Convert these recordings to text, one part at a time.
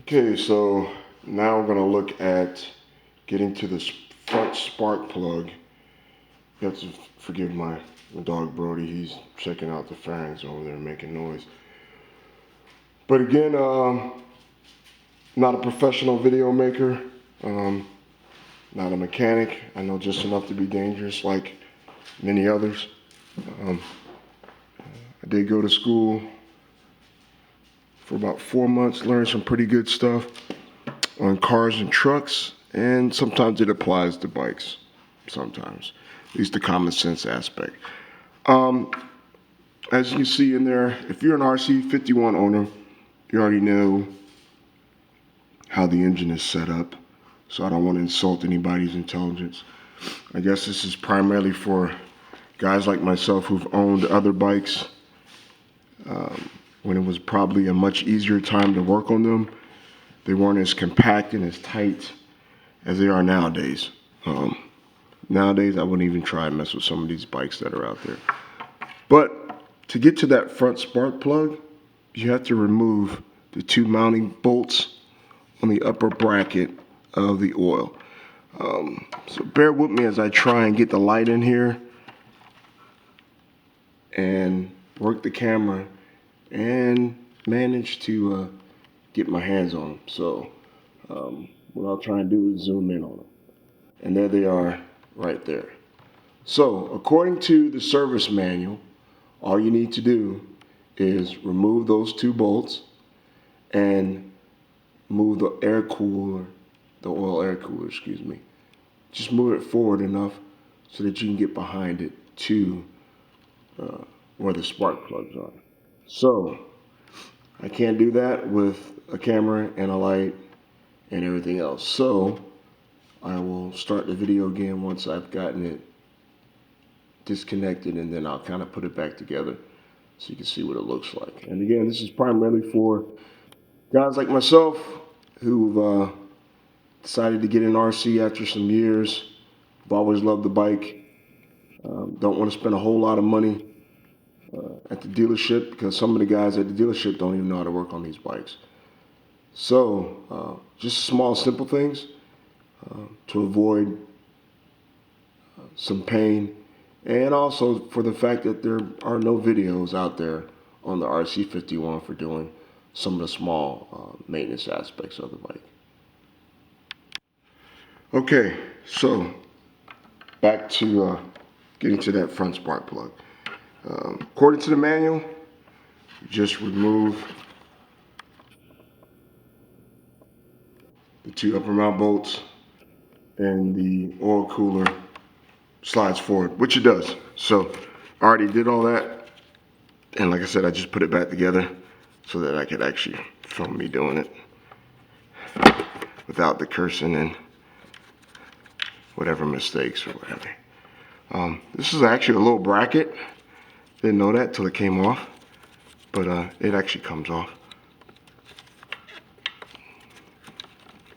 Okay, so now we're going to look at getting to the front spark plug. You have to forgive my dog Brody. He's checking out the fairings over there making noise. But again, not a professional video maker, not a mechanic. I know just enough to be dangerous like many others. Um, I did go to school for about 4 months, learned some pretty good stuff on cars and trucks, and sometimes it applies to bikes. Sometimes, at least the common sense aspect. Um, as you see in there, if you're an RC51 owner, you already know how the engine is set up, so I don't want to insult anybody's intelligence. I guess this is primarily for guys like myself who've owned other bikes when it was probably a much easier time to work on them. They weren't as compact and as tight as they are nowadays. Nowadays, I wouldn't even try and mess with some of these bikes that are out there. But to get to that front spark plug, you have to remove the two mounting bolts on the upper bracket of the oil. So bear with me as I try and get the light in here and work the camera and manage to get my hands on them. So what I'll try and do is zoom in on them. And there they are right there. So according to the service manual, all you need to do is remove those two bolts and move the air cooler, the oil air cooler, excuse me. Just move it forward enough so that you can get behind it to where the spark plugs are. So I can't do that with a camera and a light and everything else. So I will start the video again once I've gotten it disconnected, and then I'll kind of put it back together so you can see what it looks like. And again, this is primarily for guys like myself who've decided to get an RC after some years. I've always loved the bike. Don't want to spend a whole lot of money at the dealership because some of the guys at the dealership don't even know how to work on these bikes. So just small, simple things to avoid some pain, and also for the fact that there are no videos out there on the RC51 for doing some of the small maintenance aspects of the bike. Okay, so back to getting to that front spark plug. According to the manual, just remove the two upper mount bolts and the oil cooler slides forward, which it does. So I already did all that, and like I said, I just put it back together so that I could actually film me doing it without the cursing and whatever mistakes or whatever. This is actually a little bracket. Didn't know that till it came off, but it actually comes off.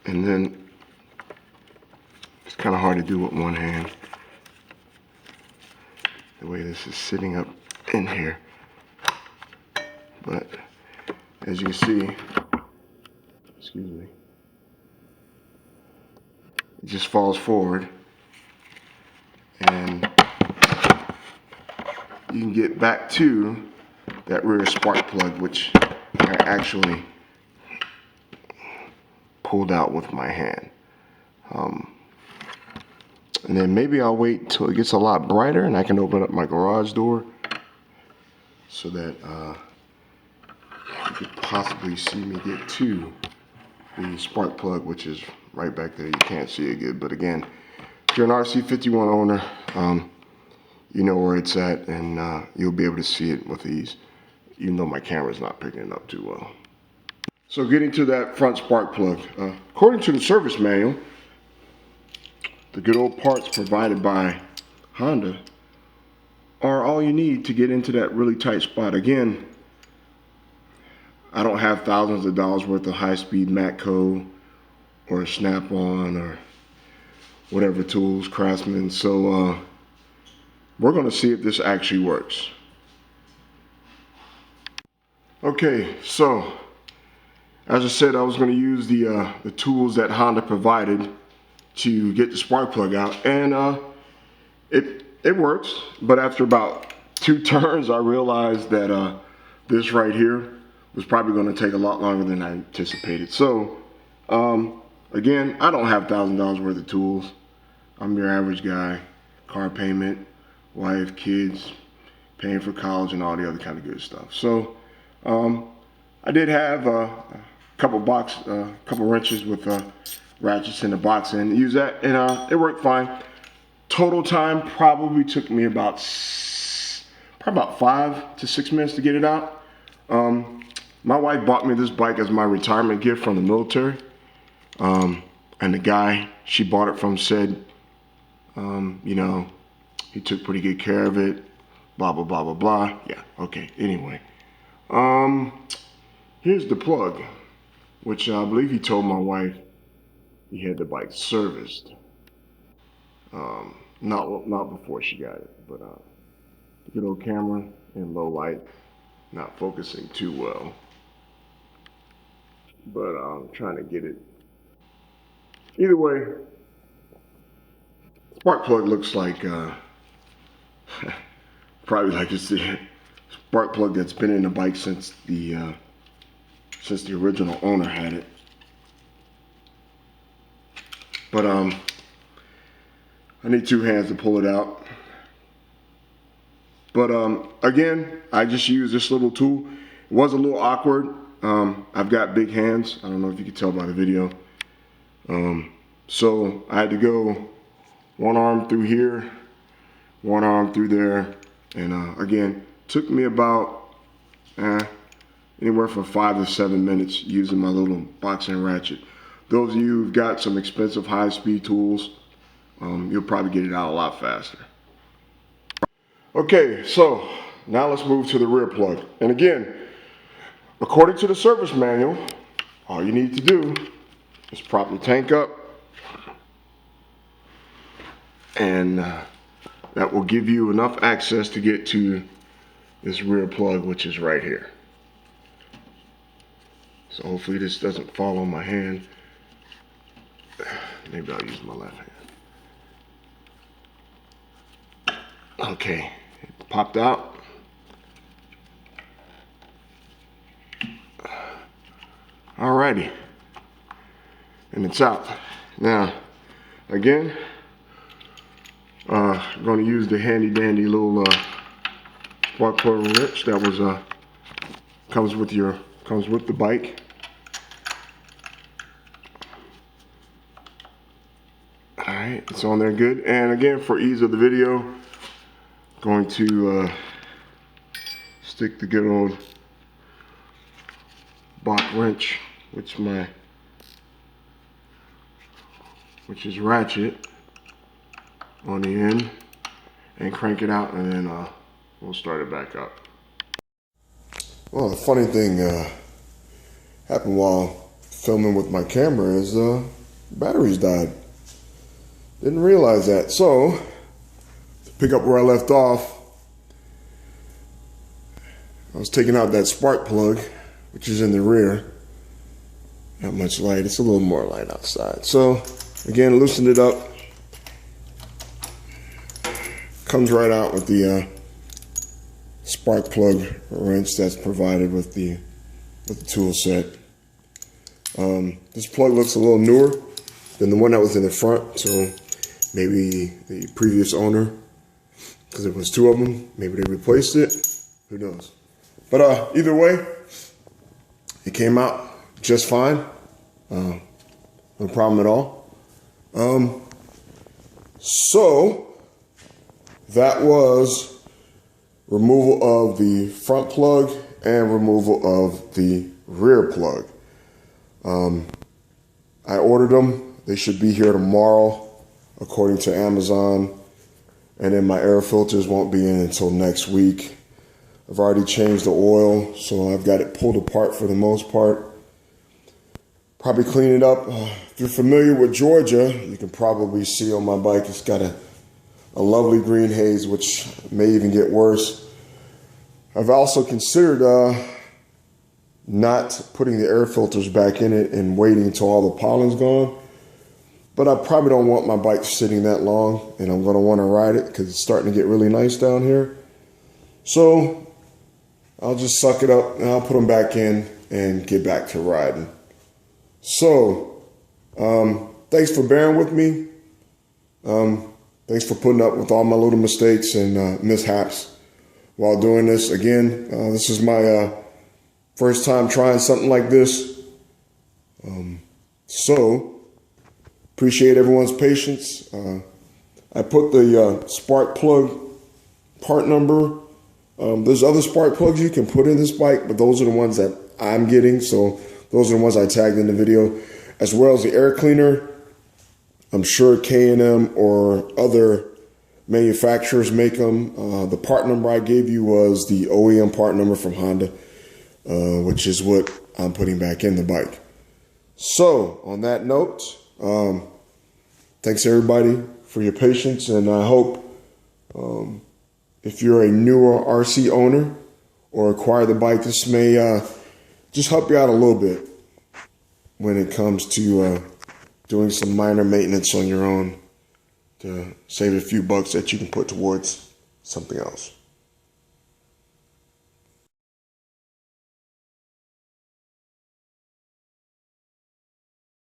And then it's kind of hard to do with one hand, the way this is sitting up in here. But as you can see, excuse me, it just falls forward, and you can get back to that rear spark plug, which I actually pulled out with my hand. And then maybe I'll wait until it gets a lot brighter and I can open up my garage door so that you could possibly see me get to the spark plug, which is right back there. You can't see it good, but again, if you're an RC51 owner, you know where it's at, and you'll be able to see it with ease, even though my camera's not picking it up too well. So getting to that front spark plug, according to the service manual, the good old parts provided by Honda are all you need to get into that really tight spot. Again, I don't have thousands of dollars worth of high-speed Matco or Snap-on or whatever tools, Craftsman, so we're going to see if this actually works. Okay, so as I said, I was going to use the tools that Honda provided to get the spark plug out, and it works. But after about 2 turns, I realized that this right here was probably going to take a lot longer than I anticipated. So again, I don't have $1,000 worth of tools. I'm your average guy. Car payment, wife, kids, paying for college, and all the other kind of good stuff. So I did have a couple wrenches with ratchets in the box, and use that, and it worked fine. Total time probably took me about 5 to 6 minutes to get it out. My wife bought me this bike as my retirement gift from the military, and the guy she bought it from said, you know, he took pretty good care of it, blah, blah, blah, blah, blah. Yeah, okay, anyway. Here's the plug, which I believe he told my wife he had the bike serviced. Not before she got it, but good old camera in low light, not focusing too well. But I'm trying to get it. Either way, spark plug looks like probably like it's the spark plug that's been in the bike since the original owner had it. But I need 2 hands to pull it out. But again, I just used this little tool. It was a little awkward. I've got big hands. I don't know if you can tell by the video. So I had to go 1 arm through here, 1 arm through there, and again, took me about anywhere from 5 to 7 minutes using my little boxing ratchet. Those of you who've got some expensive high-speed tools, you'll probably get it out a lot faster. Okay, so now let's move to the rear plug. And again, according to the service manual, all you need to do is prop your tank up, and that will give you enough access to get to this rear plug, which is right here. So hopefully this doesn't fall on my hand. Maybe I'll use my left hand. Okay, it popped out. Alrighty, and it's out. Now, again, I'm going to use the handy dandy little spark plug wrench that was comes with the bike. All right, it's on there good. And again, for ease of the video, I'm going to stick the good old Bach wrench, which is ratchet, on the end, and crank it out, and then we'll start it back up. Well, the funny thing happened while filming with my camera is batteries died. Didn't realize that. So, to pick up where I left off, I was taking out that spark plug, which is in the rear. Not much light. It's a little more light outside. So, again, loosened it up. Comes right out with the spark plug wrench that's provided with the tool set. This plug looks a little newer than the one that was in the front, so maybe the previous owner, because there was 2 of them, maybe they replaced it. Who knows? But either way, it came out just fine. No problem at all. So that was removal of the front plug and removal of the rear plug. I ordered them. They should be here tomorrow, according to Amazon. And then my air filters won't be in until next week. I've already changed the oil, so I've got it pulled apart for the most part. Probably clean it up. If you're familiar with Georgia, you can probably see on my bike it's got a lovely green haze, which may even get worse. I've also considered not putting the air filters back in it and waiting until all the pollen's gone. But I probably don't want my bike sitting that long, and I'm going to want to ride it because it's starting to get really nice down here. So I'll just suck it up and I'll put them back in and get back to riding. So thanks for bearing with me. Thanks for putting up with all my little mistakes and mishaps while doing this. Again, this is my first time trying something like this. So appreciate everyone's patience. I put the spark plug part number. There's other spark plugs you can put in this bike, but those are the ones that I'm getting. So those are the ones I tagged in the video, as well as the air cleaner. I'm sure K&M or other manufacturers make them. The part number I gave you was the OEM part number from Honda, which is what I'm putting back in the bike. So on that note, thanks everybody for your patience, and I hope if you're a newer RC owner or acquire the bike, this may just help you out a little bit when it comes to doing some minor maintenance on your own to save a few bucks that you can put towards something else.